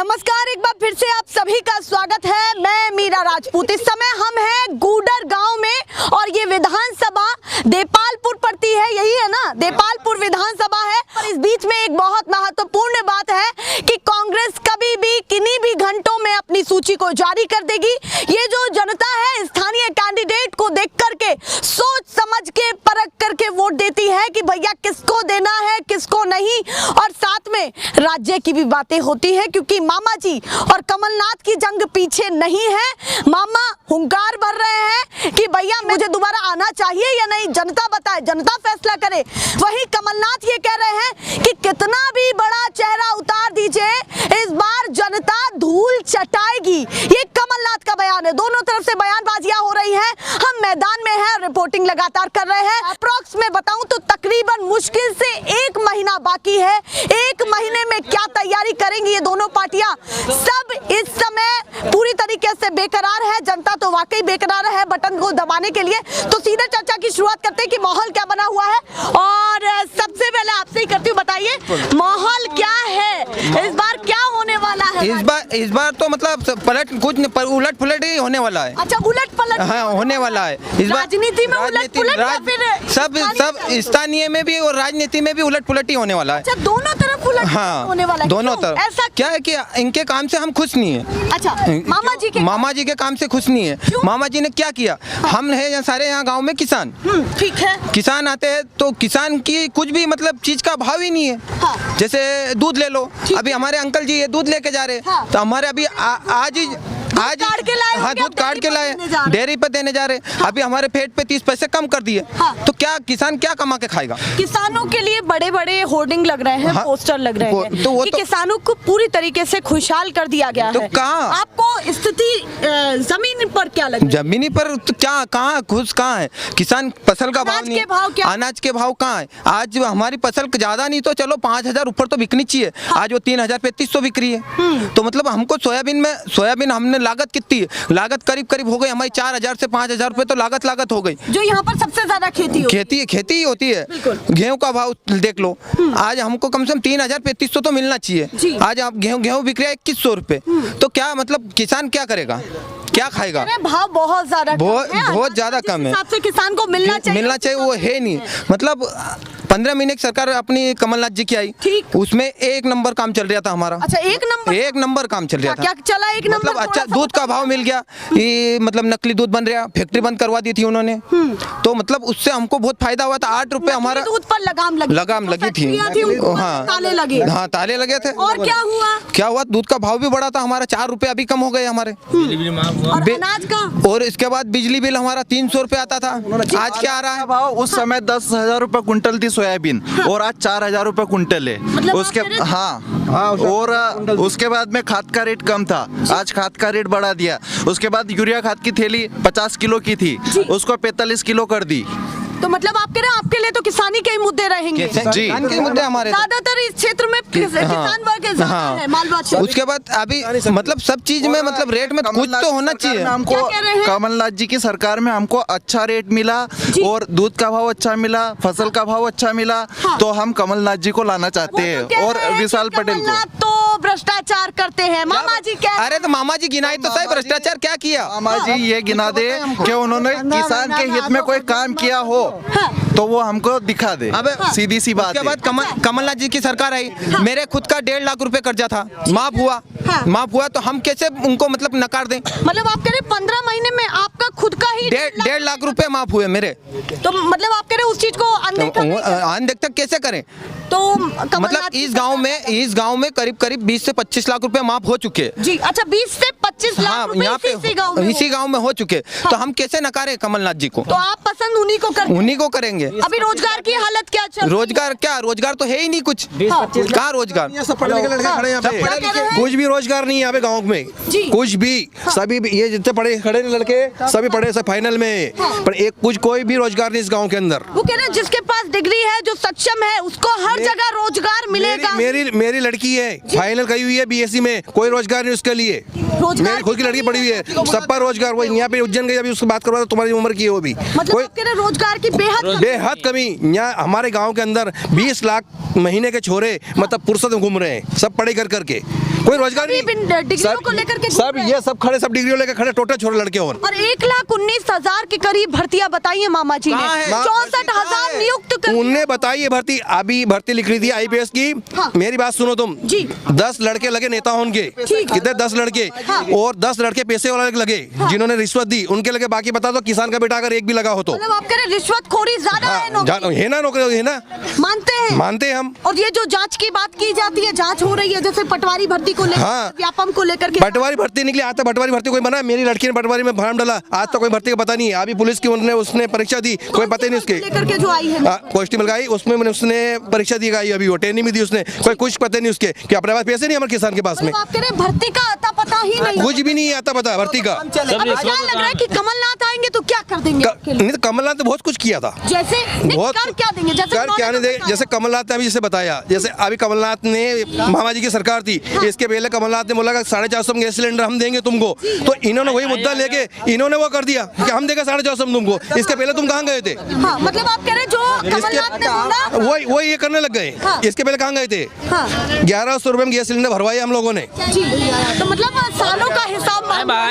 नमस्कार, एक बार फिर से आप सभी का स्वागत है। मैं मीरा राजपूत। इस समय हम हैं गूडर गांव में और ये विधानसभा देपालपुर पड़ती है, यही है ना, देपालपुर विधानसभा है। और इस बीच में एक बहुत महत्वपूर्ण बात है कि कांग्रेस कभी भी किन्हीं भी घंटों में अपनी सूची को जारी कर देगी। ये जो जनता है स्थानीय कैंडिडेट को देख करके सोच समझ के परख करके वोट देती है कि भैया किसको देना है किसको नहीं। और साथ में राज्य की भी बातें होती है क्योंकि मामा जी और कमलनाथ की जंग पीछे नहीं है। मामा हुंकार भर रहे हैं कि भैया मुझे दोबारा आना चाहिए या नहीं, जनता बताए, जनता फैसला करे। वहीं कमलनाथ ये कह रहे हैं कि कितना भी बड़ा चेहरा उतार दीजिए, इस बार जनता धूल चटाएगी। ये कमलनाथ का बयान है। दोनों तरफ से बयानबाजियां हो रही हैं। हम मैदान में हैं, रिपोर्टिंग लगातार कर रहे हैं। अप्रॉक्स में बताऊं तो तकरीबन मुश्किल से 1 महीना बाकी है। 1 महीने में क्या तैयारी करेंगी ये दोनों पार्टियां, सब इस समय पूरी तरीके से बेकरार है। जनता तो वाकई बेकरार है बटन को दबाने के लिए। तो सीधे चर्चा की शुरुआत करते हैं कि माहौल क्या बना हुआ है। और सबसे पहले आपसे ही करती हूँ, बताइए माहौल क्या है, इस बार क्या होने वाला है? इस बार तो मतलब उलट पुलट ही होने वाला है। अच्छा, उलट पलट? हाँ, होने वाला है इस बार। राजनीति में उलट पुलट या फिर सब स्थानीय में भी और राजनीति में भी उलट पुलट ही होने वाला है। अच्छा, दोनों तरफ उलट होने वाला है? दोनों तरफ। ऐसा क्या है कि इनके काम से हम खुश नहीं है। अच्छा, मामा जी के काम से खुश नहीं है। मामा जी ने क्या किया? हम है सारे यहाँ गाँव में किसान, ठीक है, किसान आते हैं तो किसान की कुछ भी मतलब चीज का भाव ही नहीं है। हाँ। जैसे दूध ले लो, अभी हमारे अंकल जी ये दूध लेके जा रहे हैं। हाँ। तो हमारे अभी आज दूध काट के लाए, डेयरी पे देने जा रहे। हाँ। अभी हमारे पेट पे 30 पैसे कम कर दिए। हाँ। तो क्या किसान क्या कमा के खाएगा? किसानों के लिए बड़े बड़े होर्डिंग लग रहे हैं। हाँ। पोस्टर लग रहे हैं तो कि किसानों को पूरी तरीके से खुशहाल कर दिया गया तो है। कहाँ आपको स्थिति जमीन पर क्या लग रहा है? जमीनी पर तो क्या, कहाँ खुश कहाँ है किसान? फसल का भाव नहीं, अनाज के भाव कहाँ है? आज हमारी फसल ज्यादा नहीं तो चलो 5,000 ऊपर तो बिकनी चाहिए। हाँ। आज वो 3,035 बिक रही है। तो मतलब हमको सोयाबीन हमने लागत कितनी है? लागत करीब हो गई हमारी 4,000 से 5,000 रुपए तो लागत हो गई। जो यहाँ पर सबसे ज्यादा खेती ही होती है। गेहूं का भाव देख लो, आज हमको कम से कम 3,035 तो मिलना चाहिए। आज आप गेहूं बिक रहा है 2100 रुपए। तो क्या मतलब किसान क्या करेगा, क्या खाएगा? भाव बहुत ज्यादा कम है। किसान को मिलना चाहिए वो है नहीं। मतलब 15 महीने की सरकार अपनी कमलनाथ जी की आई, उसमें 1 नंबर काम चल रहा था हमारा। अच्छा, 1 नंबर काम चल रहा था। क्या चला 1 नंबर? मतलब अच्छा दूध का भाव मिल गया, ये मतलब नकली दूध बन रहा, फैक्ट्री बंद करवा दी थी उन्होंने। तो मतलब उससे हमको बहुत फायदा हुआ था। 8 रुपए हमारा दूध पर लगाम लगी थी। हाँ, ताले लगे थे। और क्या हुआ? दूध का भाव भी बढ़ा था हमारा, 4 रुपए अभी कम हो गए हमारे। और अनाज का? और इसके बाद बिजली बिल हमारा 300 रुपए आता था, आज क्या आ रहा है भाव? उस समय 10,000 रुपए कुंटल थी सोयाबीन। हाँ। और आज 4,000 रुपए कुंटल है। मतलब उसके और उसके बाद में खाद का रेट कम था, आज खाद का रेट बढ़ा दिया। उसके बाद यूरिया खाद की थैली 50 किलो की थी, उसको 45 किलो कर दी। तो मतलब आप कह रहे हैं आपके लिए तो किसानी के ही मुद्दे रहेंगे? जी, के मुद्दे हमारे ज्यादातर इस क्षेत्र में किसान वर्ग ज्यादा है, मालवा क्षेत्र। उसके बाद अभी मतलब सब चीज में मतलब रेट में कुछ तो होना चाहिए। हमको कमलनाथ जी की सरकार में हमको अच्छा रेट मिला और दूध का भाव अच्छा मिला, फसल का भाव अच्छा मिला। तो हम कमलनाथ जी को लाना चाहते हैं और विशाल पटेल को। तो भ्रष्टाचार करते हैं मामा जी क्या? अरे तो मामा जी गिनाई तो सही, भ्रष्टाचार क्या किया? मामा जी ये गिना दे कि उन्होंने किसान के हित में कोई काम किया हो तो वो हमको दिखा दे। अब सीधी सी बात है। उसके बाद कमलनाथ जी की सरकार आई, मेरे खुद का 1.5 लाख रुपए कर्जा था, माफ हुआ तो हम कैसे उनको मतलब नकार दें? मतलब आप कह रहे 15 महीने में आपका खुद का ही 1.5 लाख रुपए माफ हुए मेरे। तो मतलब आप कह रहे उस चीज को अनदेखा कैसे करें? तो मतलब इस गांव में करीब 20 से 25 लाख रुपए माफ हो चुके जी। अच्छा, 20 से 25 लाख रुपए यहाँ पे इसी गांव में हो चुके। तो हम कैसे नकारे कमलनाथ जी को? तो आप पसंद उन्हीं को करेंगे। अभी रोजगार की हालत क्या चल? रोजगार तो है ही नहीं कुछ। कहाँ रोजगार? कुछ भी रोजगार नहीं है यहाँ पे गाँव में। जी। कुछ भी सभी ये जितने पढ़े खड़े लड़के सभी पढ़े सब फाइनल में, पर एक कुछ कोई भी रोजगार नहीं इस गांव के अंदर। वो कह रहे हैं जिसके पास डिग्री है, जो सक्षम है, उसको हर जगह रोजगार मिलेगा। मेरी लड़की है, फाइनल करी हुई है बीएससी में, कोई रोजगार नहीं उसके लिए। मेरी खुद की लड़की पढ़ी हुई है, सब पर रोजगार। वो यहाँ पे उज्जैन गई, अभी उससे बात करवा, तुम्हारी उम्र की है वो भी। मतलब आप कह रहे हैं रोजगार की बेहद कमी। यहाँ हमारे गांव के अंदर 20 लाख महीने के छोरे मतलब पुरुषों में घूम रहे हैं, सब पढ़े कर करके, कोई रोजगार नहीं। डिग्रियों को लेकर के सब ये सब खड़े, सब डिग्रियों लेकर खड़े, टोटल छोरे लड़के। और 1,19,000 के करीब भर्तियां बताई है मामा जी ने। 64,000 नियुक्त उनने बताई है भर्ती, अभी भर्ती लिख रही थी आईपीएस की। हाँ। मेरी बात सुनो तुम जी। 10 लड़के लगे नेता होंगे, कितने 10 लड़के, और 10 लड़के पैसे वाले लगे जिन्होंने रिश्वत दी, उनके लगे। बाकी बता दो किसान का बेटा अगर एक भी लगा हो तो। मतलब आप कह रहे रिश्वतखोरी ज्यादा है ना, नौकरी है ना, मानते हैं हम। और ये जो जांच की बात की जाती है, जांच हो रही है, जैसे पटवारी भर्ती को लेकर, हाँ। व्यापम को लेकर के पटवारी भर्ती निकली, आज तक पटवारी भर्ती कोई बना? मेरी लड़की ने पटवारी में फॉर्म डाला, आज तक कोई भर्ती का पता नहीं है। अभी पुलिस की उसने परीक्षा दी, कोई पता नहीं उसके लेकर के जो आई है कांस्टेबल गई, उसमें उसने परीक्षा दी गई, अभी वो ट्रेनिंग भी दी उसने, कोई कुछ पता नहीं उसके कि अपने पास पैसे नहीं, हमारे किसान के पास में। आप कह रहे हैं भर्ती का आता पता ही नहीं, कुछ भी नहीं आता पता भर्ती का। अब क्या लग रहा है कि कमलनाथ आएंगे तो क्या कर देंगे? नहीं तो कमलनाथ ने बहुत कुछ किया था, जैसे बहुत कर क्या देंगे? कर क्या नहीं देंगे? जैसे कमलनाथ ने अभी जैसे बताया, जैसे अभी कमलनाथ ने मामा जी की सरकार थी, इसके पहले कमलनाथ ने बोला 450 में गैस सिलेंडर हम देंगे तुमको, तो इन्होंने वही मुद्दा लेके इन्होंने वो कर दिया कि हम देंगे 450 तुमको। इसके पहले तुम कहाँ गए थे? हाँ, मतलब आप कह रहे हैं जो कमलनाथ ने बोला वही ये करने लग गए। हाँ। इसके पहले कहाँ गए थे? हाँ। 1100 रुपए में गैस सिलेंडर भरवाए हम लोगों ने। जी, तो मतलब सालों का हिसाब,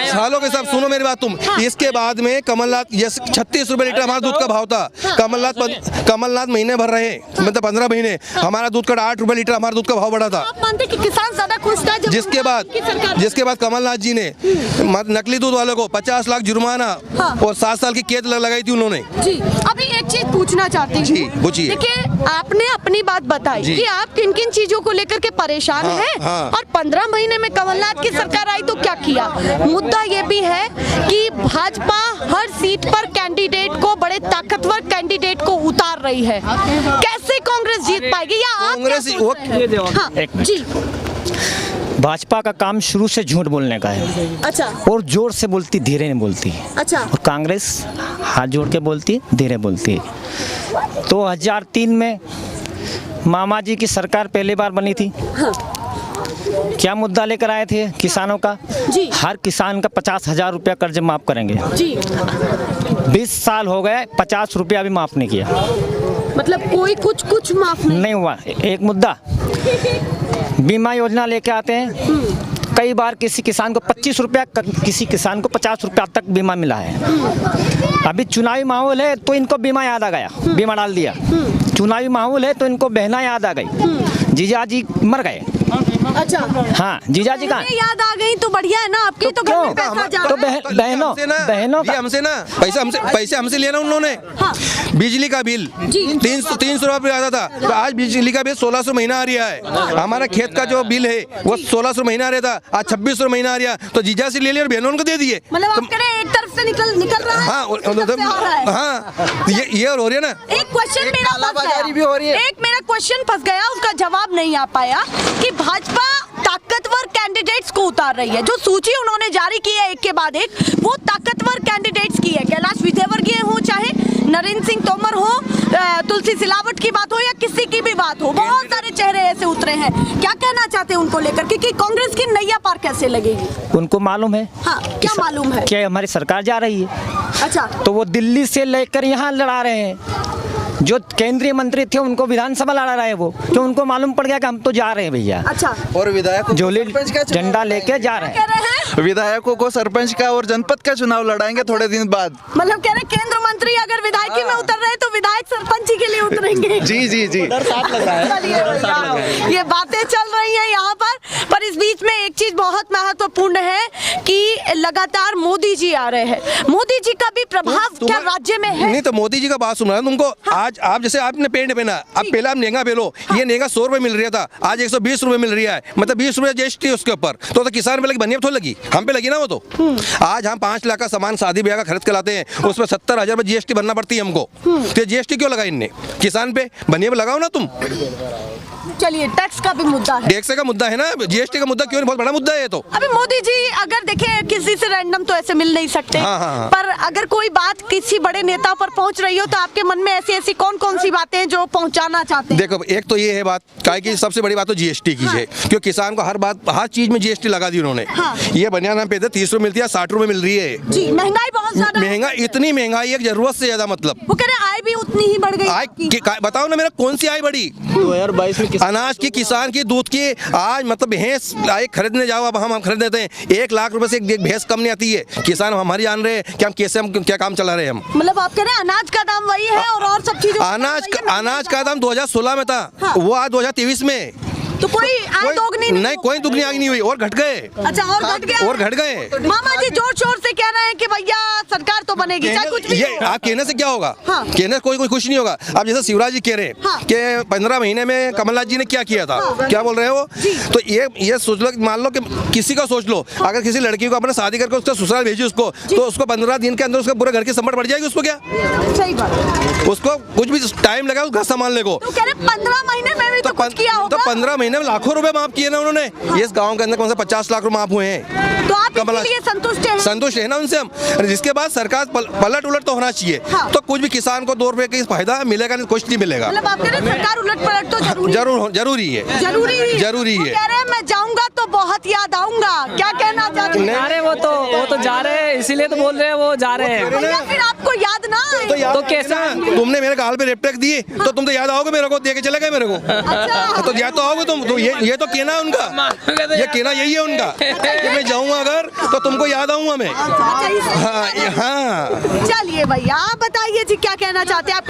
सालों के हिसाब। सुनो मेरी बात तुम। हाँ। इसके बाद में कमलनाथ 36 रुपए लीटर हमारा दूध का भाव था। हाँ। कमलनाथ महीने भर रहे, मतलब 15 महीने, हमारा दूध का 8 रुपए लीटर हमारा दूध का भाव बढ़ा था। आप मानते कि किसान ज्यादा खुश था जब जिसके बाद कमलनाथ जी ने नकली दूध वालों को 50 लाख जुर्माना और 7 साल की कैद लगाई थी उन्होंने। जी, अभी एक चीज पूछना चाहती जी, हूँ। पूछिए। देखिए, आपने अपनी बात बताई जी। कि आप किन किन चीजों को लेकर के परेशान हाँ, हैं, हाँ। और 15 महीने में कमलनाथ की सरकार आई तो क्या किया? मुद्दा ये भी है कि भाजपा हर सीट पर कैंडिडेट को, बड़े ताकतवर कैंडिडेट को उतार रही है। कैसे कांग्रेस जीत पाएगी? या आप कांग्रेस हाँ, जी, भाजपा का काम शुरू से झूठ बोलने का है, अच्छा और जोर से बोलती, धीरे नहीं बोलती। अच्छा, और कांग्रेस हाथ जोड़ के बोलती, धीरे बोलती। 2003 में मामा जी की सरकार पहली बार बनी थी। हाँ। क्या मुद्दा लेकर आए थे किसानों का? जी। हर किसान का 50,000 रुपया कर्ज माफ करेंगे। जी, 20 साल हो गए, 50 रुपया भी माफ नहीं किया। मतलब कोई कुछ माफ नहीं हुआ। एक मुद्दा, बीमा योजना लेके आते हैं, कई बार किसी किसान को 25 रुपया, किसी किसान को 50 रुपया तक बीमा मिला है। अभी चुनावी माहौल है तो इनको बीमा याद आ गया, बीमा डाल दिया। चुनावी माहौल है तो इनको बहना याद आ गई। जीजा जी मर गए। अच्छा, हाँ, जीजा जी कहाँ? याद आ गई तो बढ़िया है ना, आपके तो घर में पैसा जा तो रहा है। बहनों का हमसे ना पैसे हमसे लिया ना उन्होंने। हाँ। बिजली का बिल 300 रुपये आता था, तो आज बिजली का बिल 1600 महीना आ रहा है। हमारा खेत का जो बिल है वो 1600 महीना आ रहा था, आज 2600 महीना आ रहा। तो जीजा से ले लिया और बहनों को दे दिए। मतलब आप कह रहे हैं एक तरफ से निकल रहा है, हाँ, एक तरफ से आ रहा है। हाँ, ये हो रही है ना। एक क्वेश्चन मेरा क्वेश्चन फंस गया, उसका जवाब नहीं आ पाया कि भाजपा ताकतवर कैंडिडेट्स को उतार रही है। जो सूची उन्होंने जारी की है एक के बाद एक, वो ताकतवर कैंडिडेट्स की है। कैलाश विजयवर्गीय हो, चाहे नरेंद्र सिंह तोमर हो, तुलसी सिलावट की बात हो, या किसी की भी बात हो, बहुत सारे चेहरे ऐसे उतरे हैं। क्या कहना चाहते हैं उनको लेकर कि कांग्रेस की नैया पार कैसे लगेगी? उनको मालूम है। हाँ, क्या मालूम है? कि हमारी सरकार जा रही है। अच्छा, तो वो दिल्ली से लेकर यहाँ लड़ा रहे हैं। जो केंद्रीय मंत्री थे उनको विधानसभा लड़ा रहे वो, क्यों? उनको मालूम पड़ गया कि हम तो जा रहे हैं भैया। अच्छा, और विधायक जोली झंडा लेके जा रहे कह रहे हैं, विधायकों को सरपंच का और जनपद का चुनाव लड़ाएंगे थोड़े दिन बाद। मतलब कह रहे केंद्र मंत्री अगर विधायकी में उतर रहे तो विधायक सरपंची के लिए उतरेंगे। जी जी जी, चलिए भैया, ये बातें चल रही हैं यहाँ पर इस बीच में एक चीज बहुत महत्वपूर्ण है कि लगातार मोदी जी आ रहे हैं। मोदी जी का भी प्रभाव क्या राज्य में है? नहीं तो मोदी जी का बात सुन रहा है तुमको। आज आप जैसे आपने पेंट पहना, अब पहले आप महंगा पहनो, ये महंगा 100 रुपए मिल रहा था, आज 120 रुपए मिल रहा है, मतलब 20 रुपए जीएसटी उसके ऊपर। तो किसान पे लगी बनिया थोड़ी लगी। लगी, हम पे लगी ना वो तो। आज हम 5 लाख का सामान शादी ब्याह का खरीद के लाते हैं, उसमें 70,000 रुपये GST भरना पड़ती है हमको। तो GST क्यों लगा इनने? किसान पे बनिए पे लगाओ ना तुम। चलिए, टैक्स का भी मुद्दा है, टैक्स का मुद्दा है ना, GST का मुद्दा क्यों नहीं? बहुत बड़ा मुद्दा है ये तो। अभी मोदी जी अगर देखें, किसी से रैंडम तो ऐसे मिल नहीं सकते। हाँ। पर अगर कोई बात किसी बड़े नेता पर पहुंच रही हो तो आपके मन में ऐसी ऐसी कौन कौन सी बातें हैं जो पहुंचाना चाहते हैं? देखो, एक तो ये है बात क्या कि सबसे बड़ी बात तो GST की है, क्योंकि किसान को हर चीज में GST लगा दी उन्होंने। ये बनियान पे 30 रुपए मिलती है, 60 रुपए मिल रही है जी। महंगाई बहुत ज्यादा, महंगा, इतनी महंगाई है जरूरत से ज्यादा। मतलब वो कह रहे आय भी उतनी ही बढ़ गई। आय बताओ ना मेरा, कौन सी आय बढ़ी? 2022 में अनाज की, किसान की, दूध की। आज मतलब भैंस आए खरीदने जाओ, अब हम खरीद देते हैं 1 लाख रुपए से एक भैंस कम नहीं आती है। किसान हमारी जान रहे हैं कि हम कैसे, हम क्या काम चला रहे हैं हम। मतलब आप कह रहे हैं अनाज का दाम वही है और सब चीजों अनाज का दाम 2016 में था, वो आज 2023 में। तो कोई आय दोगुनी नहीं, कोई दुगनी आग नहीं हुई, और घट गए। अच्छा, और घट गया, और घट गए। मामा जी जोर शोर से कह रहे हैं कि भैया सरकार तो बनेगी, चाहे कुछ भी ये हो। आप कहने से क्या होगा? हाँ। कहने से कोई खुश नहीं होगा। अब जैसे शिवराज जी कह रहे हैं हाँ। कि 15 महीने में कमलनाथ जी ने क्या किया था, हाँ। क्या बोल रहे हैं वो? तो ये सोच लो, मान लो कि किसी का सोच लो, अगर किसी लड़की को अपने शादी करके उसका ससुराल भेजी उसको, तो उसको 15 दिन के अंदर उसका पूरे घर की संपत्ति बढ़ जाएगी। उसको क्या, सही बात, उसको कुछ भी टाइम लगा उस घर संभालने को। तो कह रहे 15 महीने में भी तो कुछ किया होगा। तो 15 महीने में लाखों रुपए माफ किए ना उन्होंने। इस गांव के अंदर कौन सा 50 लाख रुपए माफ हुए हैं। तो आप इसके लिए संतुष्ट हैं? संतुष्ट है ना उनसे हम। जिसके बाद सरकार पलट उलट तो होना चाहिए। हाँ। तो कुछ भी किसान को 2 रुपए का फायदा मिलेगा नहीं, कुछ नहीं मिलेगा। मतलब आप कह रहे हैं सरकार उलट पलट तो जरूरी है। जरूरी है। कह रहे हैं मैं जाऊंगा तो बहुत याद आऊंगा, क्या कहना चाहते हैं? अरे वो तो जा रहे हैं, इसीलिए तो बोल रहे हैं वो जा रहे हैं। या फिर आपको याद ना आए? तो कैसा? तुमने मेरे गाल पे रेपटेक दिए तो तुम तो याद आओगे मेरे को, दे के चले गए मेरे को। अच्छा। तो याद तो आओगे तुम। तो ये तो कहना है उनका, ये कहना यही है उनका कि मैं जाऊंगा अगर तो तुमको याद आऊंगा मैं। अच्छा, हाँ। चलिए भैया, आप बताइए जी क्या कहना चाहते हैं आप?